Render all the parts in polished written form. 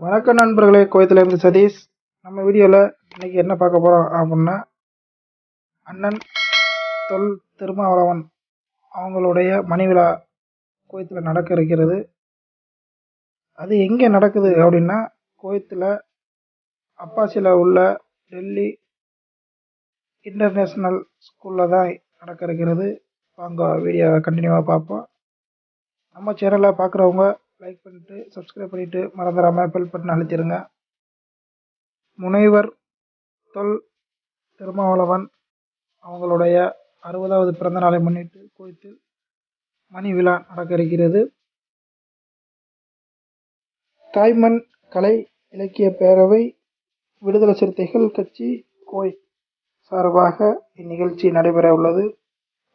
வணக்கம் நண்பர்களே, கோயத்திலேருந்து சதீஷ். நம்ம வீடியோவில் இன்றைக்கி என்ன பார்க்க போகிறோம் அப்படின்னா, அண்ணன் தொல் திருமாவளவன் அவங்களுடைய மணி விழா கோயத்தில் நடக்க இருக்கிறது. அது எங்கே நடக்குது அப்படின்னா, கோயத்தில் அப்பாசியில் உள்ள டெல்லி இன்டர்நேஷ்னல் ஸ்கூலில் தான் நடக்க இருக்கிறது. வாங்க வீடியோவை கண்டினியூவாக பார்ப்போம். நம்ம சேனலை பார்க்குறவங்க லைக் பண்ணிவிட்டு சப்ஸ்கிரைப் பண்ணிவிட்டு மறந்துடாமல் பெல் பட்டன் அழுத்திடுங்க. முனைவர் தொல் திருமாவளவன் அவங்களுடைய 60வது பிறந்த நாளை முன்னிட்டு கோயத்தில் மணி விழா நடக்க இருக்கிறது. தாய்மண் கலை இலக்கிய பேரவை, விடுதலை சிறுத்தைகள் கட்சி கோய் சார்பாக இந்நிகழ்ச்சி நடைபெற உள்ளது.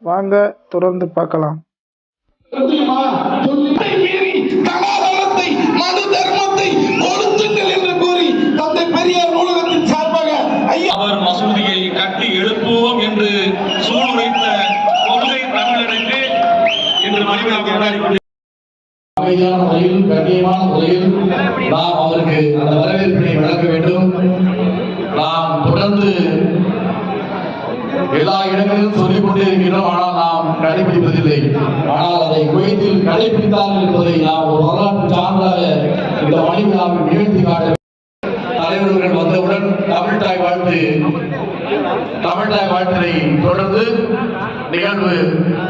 வாங்க தொடர்ந்து பார்க்கலாம். அவர் மசூதியை கட்டி எழுப்புவோம் என்று சூழ்நிலைத்த கொள்கை தமிழனுக்கு இன்று அமைதியான முறையில், கண்ணியமான முறையில் நாம் அவருக்கு அந்த வரவேற்பினை வழங்க வேண்டும். நாம் தொடர்ந்து எல்லா இடங்களிலும் சொல்லிக் கொண்டே இருக்கிறோம், ஆனால் நாம் கடைபிடிப்பதில்லை. ஆனால் அதை குவைத்தில் கடைபிடித்தார்கள் என்பதை நாம் ஒரு வரலாற்று சான்றாக இந்த மணி விழாவில் நிகழ்த்தி காட்ட தலைவர்கள் வந்தவுடன் தமிழ்தாய் வாழ்த்தினை தொடர்ந்து நிகழ்வு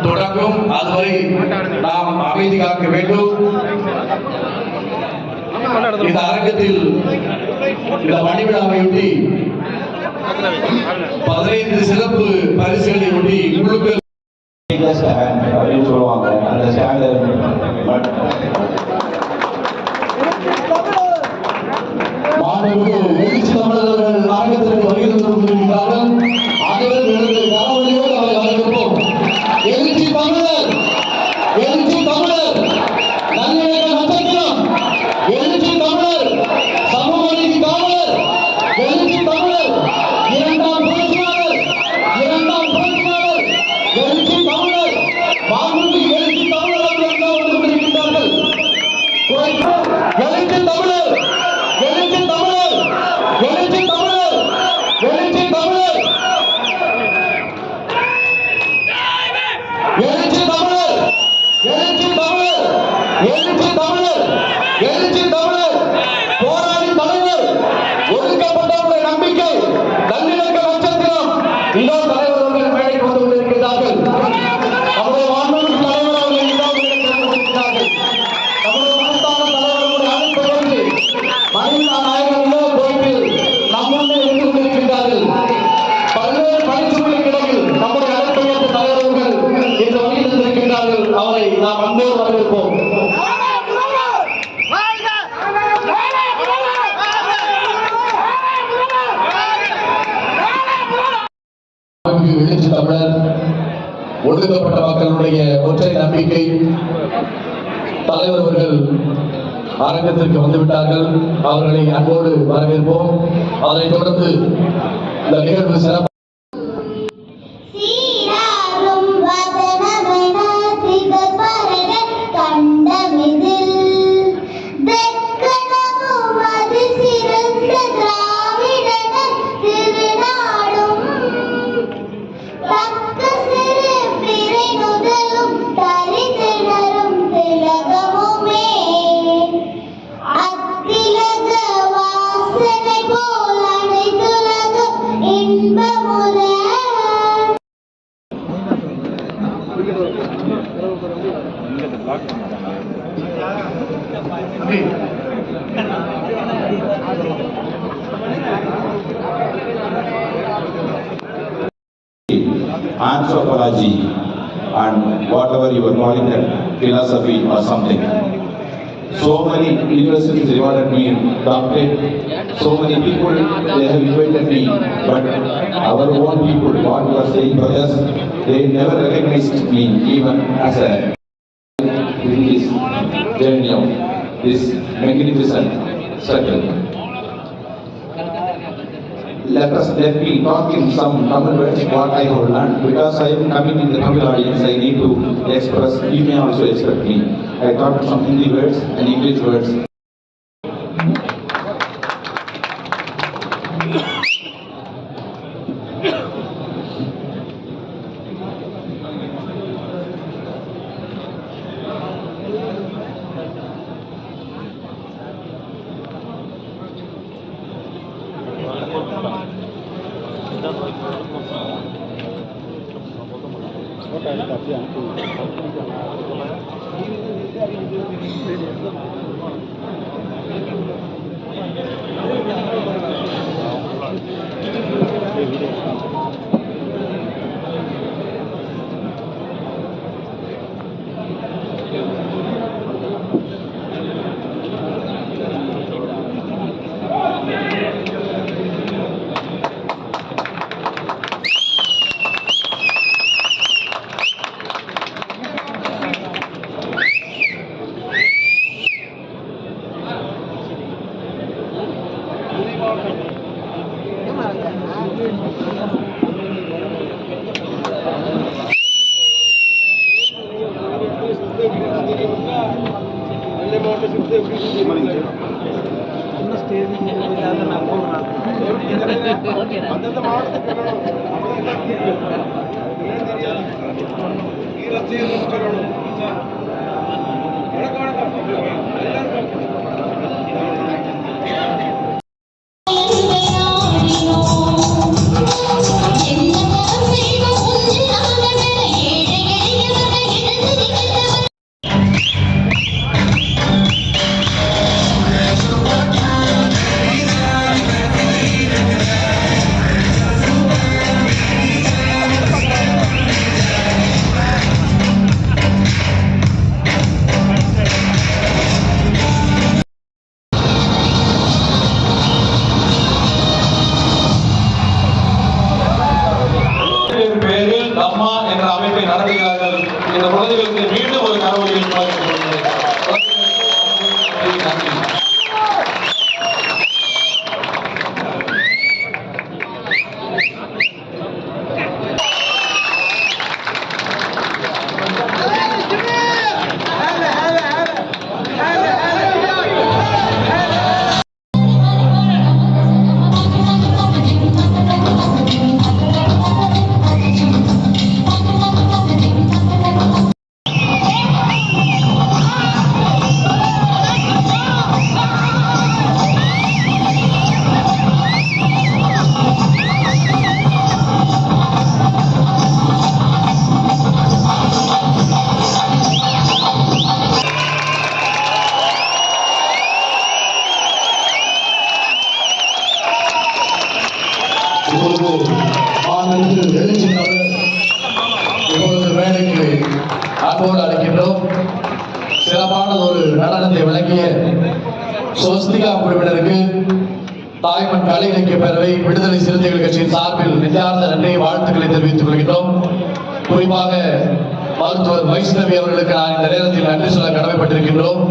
தொடங்கும். அதுவரை நாம் அமைதி காக்க வேண்டும். இந்த அரங்கத்தில் இந்த மணி விழாவையொட்டி 15 சிறப்பு பரிசுகளை ஒட்டி குழுக்கள் சொல்லுவாங்க. அந்த ஸ்டாண்ட் எழுச்சி தமிழர்கள் அரங்கத்திற்கு வருகை கொண்டிருக்கிறார்கள். அனைவரும் கனவழியோடு அவரை வரவேற்போம். எழுச்சி தமிழர், எழுச்சி தமிழர், நல்லிணக்க நட்சத்திரம், எழுச்சி தமிழர், சமூக நீதி காவலர், எழுச்சி தமிழர், இரண்டாம் புரட்சியாளர், எழுச்சி தமிழர், மாண்புமிகு எழுச்சி தமிழர் அவர்கள் கொண்டிருக்கின்றார்கள். எழுச்சி தமிழர், எழுச்சி தமிழர், எழுச்சி தமிழர், எழுச்சி தமிழர், எழுச்சி தமிழர், எழுச்சி தமிழர், எழுச்சி தமிழர், எழுச்சி தமிழர், போராடி தலைவர், ஒதுக்கப்பட்டவருடைய நம்பிக்கை, நல்லிணக்க நட்சத்திரம். இதோ தலைவர்கள் மேடைக்கு வந்து கொண்டிருக்கிறார்கள். நம்முடைய மாண்புமிகு தலைவர் அவர்கள் இதோ கொண்டிருக்கிறார்கள். நம்முடைய மகத்தான தலைவர்களுடைய அழைப்பை வந்து மனிதா நாயகர்களோ கோயில் நம்முன்னே இருந்து கொண்டிருக்கிறார்கள். பல்வேறு பணிச்சுமைக்கு இடையில் நம்முடைய அழைப்பை ஏற்ற தலைவர்கள் இந்த வழியில் இருந்திருக்கிறார்கள். அவரை நாம் அன்போடு வரவேற்போம். எழுச்சி தமிழர், ஒடுக்கப்பட்ட மக்களுடைய ஒற்றை நம்பிக்கை தலைவர்கள் அரங்கத்திற்கு வந்துவிட்டார்கள். அவர்களை அன்போடு வரவேற்போம். அதனைத் தொடர்ந்து இந்த நிகழ்வு சிறப்பு anthropology and whatever you are calling that, philosophy or something. So many universities rewarded me doctorate. So many people they have invited me, but our own people, what were saying for us, they never recognized me even as a in this journey of this magnificent circle. Let me talk in some Tamil words what I have learned, because I am coming in the Tamil audience. I need to express. You may also expect me. I talk some Hindi words and English words. நடத்துகிறார்கள். இந்த குழந்தைகளுக்கு மீண்டும் ஒரு கரவொலியில் சிறப்பான ஒரு நடனத்தை விளங்கிய ஸ்வஸ்திகா குழுவினருக்கு தாய்மண் கலை இலக்கிய பேரவை விடுதலை சிறுத்தைகள் கட்சியின் சார்பில் நெஞ்சார்ந்த நன்றி வாழ்த்துக்களை தெரிவித்துக் கொள்கிறோம். குறிப்பாக மருத்துவர் வைஷ்ணவி அவர்களுக்கு நான் இந்த நேரத்தில் நன்றி சொல்ல கடமைப்பட்டிருக்கின்றோம்.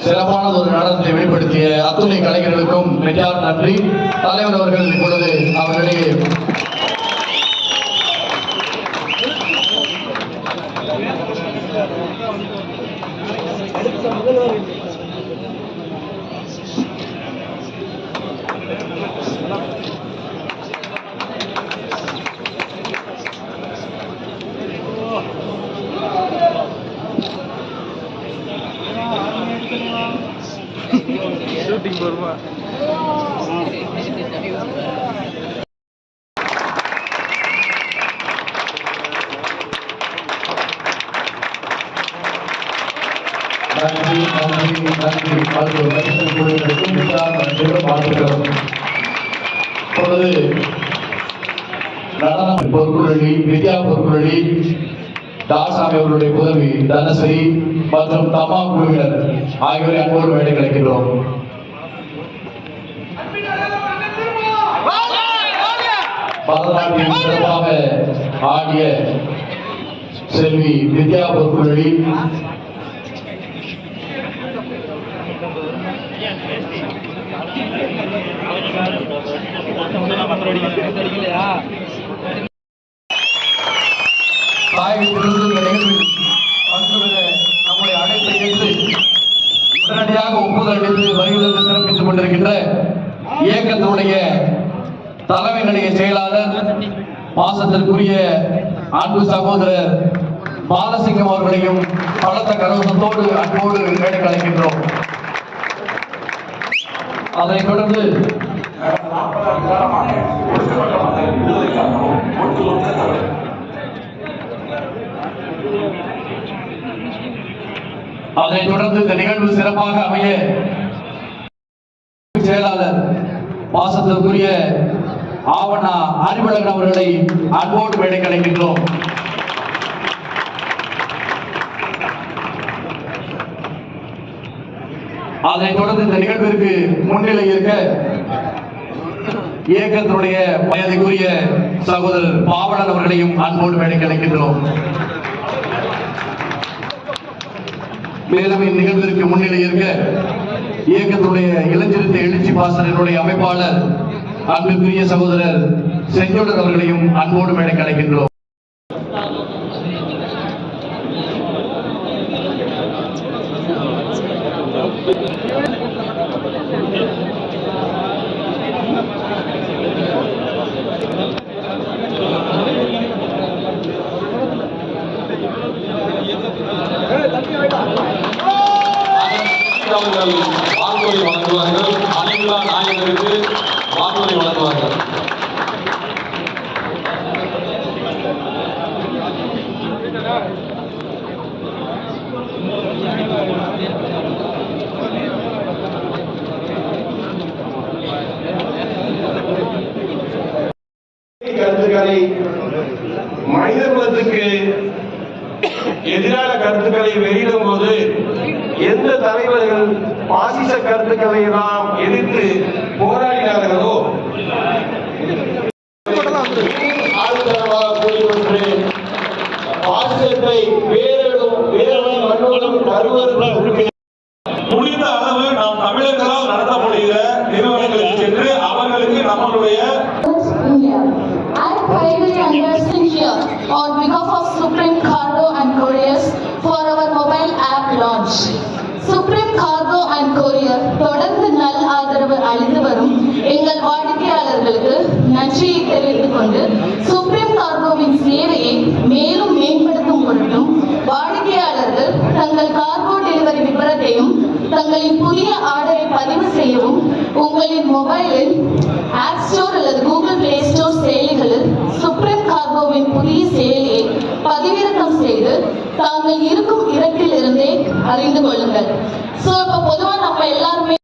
சிறப்பான ஒரு நடனத்தை வெளிப்படுத்திய அத்துணை கலைஞர்களுக்கும் நெஞ்சார்ந்த நன்றி. தலைவர் அவர்கள் இப்பொழுது அவர்களிடையே ஷூட்டிங் வருமா? நன்றி நன்றி நன்றி வாழ்த்துக்கிறோம். இப்பொழுது நடனம் பொற்குழலி வித்யா பொற்குழலி தாசாமி அவர்களுடைய புதல்வி தனஸ்ரீ மற்றும் தமா குழுவினர் ஆகியோரை அன்போடு வேலை கிடைக்கின்றோம். பரதநாட்டியம் சிறப்பாக ஆடிய செல்வி வித்யா பொற்குழலி நம்முடைய அழைப்பை ஏற்று உடனடியாக ஒப்புதல் அளித்து வருகிறது சிறப்பித்துக் கொண்டிருக்கின்ற இயக்கத்தினுடைய தலைமை நிலைய செயலாளர் பாசத்திற்குரிய அன்பு சகோதரர் பாலசிங்கம் அவர்களையும் பலத்த கரவசத்தோடு அன்போடு மேடை கலைக்கின்றோம். அதைத் தொடர்ந்து அதனைத் தொடர்ந்து இந்த நிகழ்வு சிறப்பாக அமைய செயலாளர் பாசத்திற்குரிய ஆவணா அறிவழகன் அவர்களை அன்போடு மேடை கிடைக்கின்றோம். அதனைத் தொடர்ந்து இந்த நிகழ்விற்கு முன்னிலை இருக்க இயக்கத்தினுடைய வயதுக்குரிய சகோதரர் பாவலன் அவர்களையும் அன்போடு மேடை கிடைக்கின்றோம். மேலும் இந்நிகழ்விற்கு முன்னிலை இருக்க இயக்கத்துடைய இளஞ்சிறுத்தை எழுச்சி பாசனினுடைய அமைப்பாளர் அன்பிற்குரிய சகோதரர் செஞ்சோடர் அவர்களையும் அன்போடு மேடை கிடைக்கின்றோம். அவர்கள் வாக்குறுதி வழங்குவார்கள். அனைவரா நாயகருக்கு வாக்குறுதி வழங்குவார்கள். கருத்துக்களை மனித குலத்துக்கு எதிரான கருத்துக்களை வெளியிடும் போது எந்த தலைவர்கள் பாசிச கருத்துக்களை எல்லாம் எதிர்த்து போராடினார்களோ ஆளுநராக கூறிக்கொண்டு பாசிசத்தை வேரோடும் மண்ணோடும் கருவறுப்பு முடிந்த அளவு நாம் தமிழர்களால் நடத்தப்படுகிற நிறுவனங்களுக்கு சென்று அவர்களுக்கு நம்மளுடைய I private understand here on behalf of Supreme Cargo and Couriers for our mobile app launch. Supreme Cargo and Courier தொடர்ந்து நல் ஆதரவு அளித்து வரும் எங்கள் வாடிக்கையாளர்களுக்கு நன்றியை தெரிவித்துக் கொண்டு சுப்ரீம் கார்கோவின் சேவையை மேலும் மேம்படுத்தும் பொருட்டும் வாடிக்கையாளர்கள் தங்கள் கார்கோ டெலிவரி விவரத்தையும் தங்களின் புதிய ஆர்டரை பதிவு செய்யவும் உங்களின் மொபைலில் ஆப் ஸ்டோர் அல்லது கூகுள் பிளே ஸ்டோர் செயலிகளில் சுப்ரீம் கார்கோவின் புதிய செயலியை பதிவிறக்கம் செய்து தாங்கள் இருக்கும் இடத்தில் இருந்தே அறிந்து கொள்ளுங்கள். சோ இப்ப பொதுவா நம்ம எல்லாருமே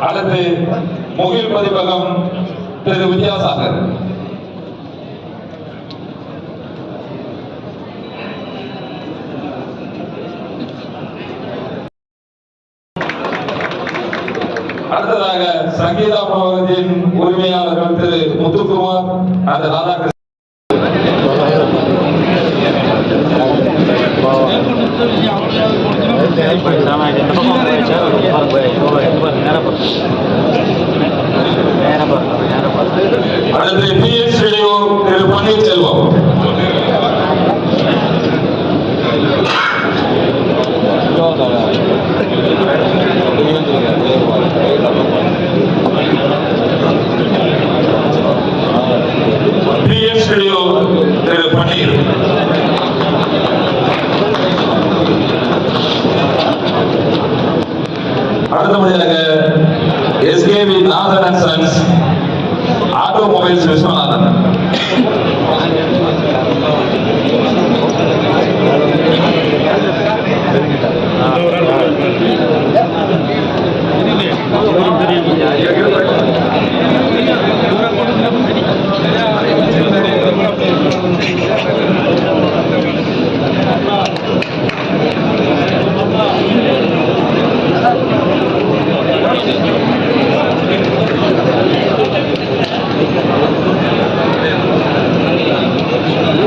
அடுத்து முகில் பதிப்பகம் திரு வித்யாசாகர். அடுத்ததாக சங்கீதா புரோகத்தின் உரிமையாளர்கள் திரு முத்துக்குமார் அந்த ராதாகிருஷ்ணன். அடுத்து PS studio Thiru Panneerselvam. PS SKV Nathan and Sons, Automobiles Vishwanathan.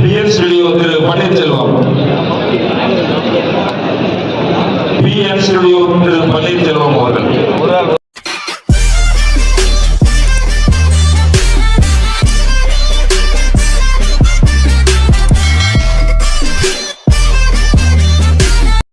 PN Studio Thiru Panneerselvam. PN Studio Thiru Panneerselvam அவர்கள்.